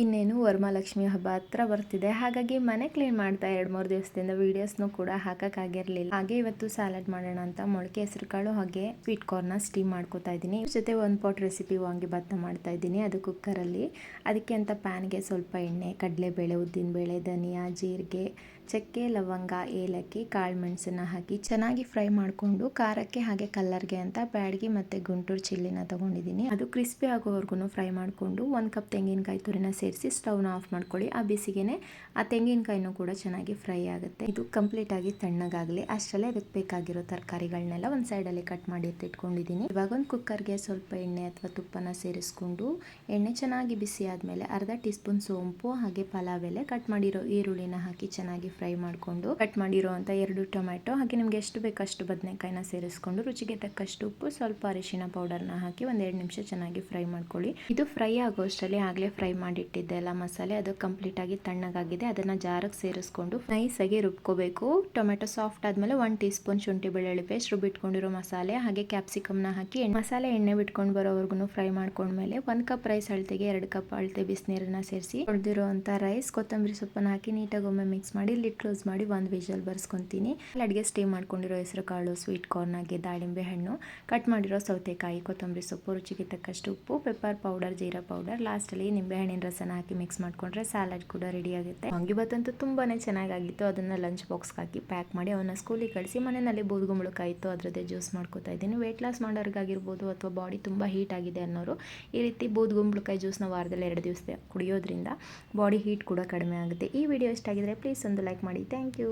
ಇನ್ನೇನು ವರಮಹಾಲಕ್ಷ್ಮಿ ಹಬ್ಬ ಹತ್ರ ಬರ್ತಿದೆ, ಹಾಗಾಗಿ ಮನೆ ಕ್ಲೀನ್ ಮಾಡ್ತಾ 2-3 ದಿವಸದಿಂದ ವೀಡಿಯೋಸ್ನು ಕೂಡ ಹಾಕಕ್ಕಾಗಿರಲಿಲ್ಲ. ಹಾಗೆ ಇವತ್ತು ಸಲಾಡ್ ಮಾಡೋಣ ಅಂತ ಮೊಳಕೆ ಹೆಸರುಕಾಳು ಹಾಗೆ ಸ್ವೀಟ್ ಕಾರ್ನ ಸ್ಟೀಮ್ ಮಾಡ್ಕೋತಾ ಇದ್ದೀನಿ. ಜೊತೆ 1 ಪಾಟ್ ರೆಸಿಪಿ ವಾಂಗಿಭಾತ್ ಮಾಡ್ತಾ ಇದ್ದೀನಿ, ಅದು ಕುಕ್ಕರಲ್ಲಿ. ಅದಕ್ಕೆ ಅಂತ ಪ್ಯಾನ್ಗೆ ಸ್ವಲ್ಪ ಎಣ್ಣೆ, ಕಡಲೆಬೇಳೆ, ಉದ್ದಿನಬೇಳೆ, ಧನಿಯಾ, ಜೀರಿಗೆ, ಚಕ್ಕೆ, ಲವಂಗ, ಏಲಕ್ಕಿ, ಕಾಳು ಮೆಣಸನ್ನ ಹಾಕಿ ಚೆನ್ನಾಗಿ ಫ್ರೈ ಮಾಡಿಕೊಂಡು ಖಾರಕ್ಕೆ ಹಾಗೆ ಕಲ್ಲರ್ಗೆ ಅಂತ ಬ್ಯಾಡಗಿ ಮತ್ತು ಗುಂಟೂರು ಚಿಲ್ಲಿನ ತೊಗೊಂಡಿದ್ದೀನಿ. ಅದು ಕ್ರಿಸ್ಪಿ ಆಗೋವರೆಗೂ ಫ್ರೈ ಮಾಡಿಕೊಂಡು 1 ಕಪ್ ತೆಂಗಿನಕಾಯಿ ತುರಿನ ಸೇರಿಸಿ ಸ್ಟವ್ನ ಆಫ್ ಮಾಡ್ಕೊಳ್ಳಿ. ಆ ಬಿಸಿಗೆ ಆ ತೆಂಗಿನಕಾಯಿನೂ ಕೂಡ ಚೆನ್ನಾಗಿ ಫ್ರೈ ಆಗುತ್ತೆ. ಇದು ಕಂಪ್ಲೀಟ್ ಆಗಿ ತಣ್ಣಗಾಗಲಿ ಅಷ್ಟರಲ್ಲೇ ಅದಕ್ಕೆ ಬೇಕಾಗಿರೋ ತರಕಾರಿಗಳನ್ನೆಲ್ಲ ಒಂದು ಸೈಡಲ್ಲಿ ಕಟ್ ಮಾಡಿ ಎತ್ತಿಟ್ಕೊಂಡಿದ್ದೀನಿ. ಇವಾಗ ಒಂದು ಕುಕ್ಕರ್ಗೆ ಸ್ವಲ್ಪ ಎಣ್ಣೆ ಅಥವಾ ತುಪ್ಪನ ಸೇರಿಸ್ಕೊಂಡು ಎಣ್ಣೆ ಚೆನ್ನಾಗಿ ಬಿಸಿ ಆದಮೇಲೆ ಅರ್ಧ ಟೀ ಸ್ಪೂನ್ ಸೋಂಪು ಹಾಗೆ ಪಲಾವ್ ಎಲೆ, ಕಟ್ ಮಾಡಿರೋ ಈರುಳ್ಳಿನ ಹಾಕಿ ಚೆನ್ನಾಗಿ ಫ್ರೈ ಮಾಡಿಕೊಂಡು ಕಟ್ ಮಾಡಿರೋ ಅಂತ 2 ಟೊಮ್ಯಾಟೊ ಹಾಗೆ ನಿಮ್ಗೆ ಎಷ್ಟು ಬೇಕಷ್ಟು ಬದನೆಕಾಯಿನ ಸೇರಿಸ್ಕೊಂಡು ರುಚಿಗೆ ತಕ್ಕಷ್ಟು ಉಪ್ಪು, ಸ್ವಲ್ಪ ಅರಿಶಿನ ಪೌಡರ್ನ ಹಾಕಿ 1-2 ನಿಮಿಷ ಚೆನ್ನಾಗಿ ಫ್ರೈ ಮಾಡ್ಕೊಳ್ಳಿ. ಇದು ಫ್ರೈ ಆಗೋಷ್ಟರಲ್ಲಿ ಆಗಲೇ ಫ್ರೈ ಮಾಡಿಟ್ಟಿದ್ದೆ ಎಲ್ಲ ಮಸಾಲೆ, ಅದು ಕಂಪ್ಲೀಟ್ ಆಗಿ ತಣ್ಣಗಾಗಿದೆ. ಅದನ್ನ ಜಾರಕ್ಕೆ ಸೇರಿಸ್ಕೊಂಡು ನೈಸಾಗಿ ರುಬ್ಕೋಬೇಕು. ಟೊಮೆಟೊ ಸಾಫ್ಟ್ ಆದಮೇಲೆ 1 ಟೀ ಸ್ಪೂನ್ ಶುಂಠಿ ಬೆಳ್ಳುಳ್ಳಿ ಪೇಸ್ಟ್, ರುಬ್ಬಿಟ್ಕೊಂಡಿರೋ ಮಸಾಲೆ ಹಾಗೆ ಕ್ಯಾಪ್ಸಿಕಮ್ನ ಹಾಕಿ ಮಸಾಲೆ ಎಣ್ಣೆ ಬಿಟ್ಕೊಂಡು ಬರೋವರೆಗೂ ಫ್ರೈ ಮಾಡ್ಕೊಂಡ್ಮೇಲೆ 1 ಕಪ್ ರೈಸ್ ಅಳತೆಗೆ 2 ಕಪ್ ಅಳತೆ ಬಿಸಿನೀರನ್ನ ಸೇರಿಸಿ ತೊಳೆದಿರೋ ಅಂತ ರೈಸ್, ಕೊತ್ತಂಬರಿ ಸೊಪ್ಪನ್ನ ಹಾಕಿ ನೀಟಾಗಿ ಒಮ್ಮೆ ಮಿಕ್ಸ್ ಮಾಡಿ ಲಿಡ್ ಕ್ಲೋಸ್ ಮಾಡಿ 1 ವಿಷಲ್ ಬರ್ಸ್ಕೊತೀನಿ. ಅಡಿಗೆ ಸ್ಟೀಮ್ ಮಾಡ್ಕೊಂಡಿರೋ ಹೆಸರು ಕಾಳು, ಸ್ವೀಟ್ ಕಾರ್ನ್ ಹಾಗೆ ದಾಳಿಂಬೆ ಹಣ್ಣು, ಕಟ್ ಮಾಡಿರೋ ಸೌತೆಕಾಯಿ, ಕೊತ್ತಂಬರಿ ಸೊಪ್ಪು, ರುಚಿಗೆ ತಕ್ಕಷ್ಟು ಉಪ್ಪು, ಪೆಪ್ಪರ್ ಪೌಡರ್, ಜೀರಾ ಪೌಡರ್, ಲಾಸ್ಟಲ್ಲಿ ನಿಂಬೆಹಣ್ಣಿನ ರಸನ ಹಾಕಿ ಮಿಕ್ಸ್ ಮಾಡ್ಕೊಂಡ್ರೆ ಸಲಾಡ್ ಕೂಡ ರೆಡಿ ಆಗುತ್ತೆ. ವಾಂಗಿಭಾತ್ ಅಂತೂ ತುಂಬಾನೇ ಚೆನ್ನಾಗಿತ್ತು. ಅದನ್ನ ಲಂಚ್ ಬಾಕ್ಸ್ ಹಾಕಿ ಪ್ಯಾಕ್ ಮಾಡಿ ಅವನ್ನ ಸ್ಕೂಲಿಗೆ ಕಳಿಸಿ ಮನೆಯಲ್ಲಿ ಬೂದುಗುಂಬಳಕಾಯಿ ಇತ್ತು, ಅದರದ್ದೇ ಜ್ಯೂಸ್ ಮಾಡ್ಕೋತಾ ಇದ್ದೀನಿ. ವೇಟ್ ಲಾಸ್ ಮಾಡೋರಿಗಾಗಿರ್ಬೋದು ಅಥವಾ ಬಾಡಿ ತುಂಬ ಹೀಟ್ ಆಗಿದೆ ಅನ್ನೋರು ಈ ರೀತಿ ಬೂದುಗುಂಬಳಕಾಯಿ ಜ್ಯೂಸ್ನ ವಾರದಲ್ಲಿ 2 ದಿವಸ ಕುಡಿಯೋದ್ರಿಂದ ಬಾಡಿ ಹೀಟ್ ಕೂಡ ಕಡಿಮೆ ಆಗುತ್ತೆ. ಈ ವಿಡಿಯೋ ಇಷ್ಟ ಆಗಿದ್ರೆ ಪ್ಲೀಸ್ ಒಂದು ಲೈಕ್ ಮಾಡಿ. Thank you.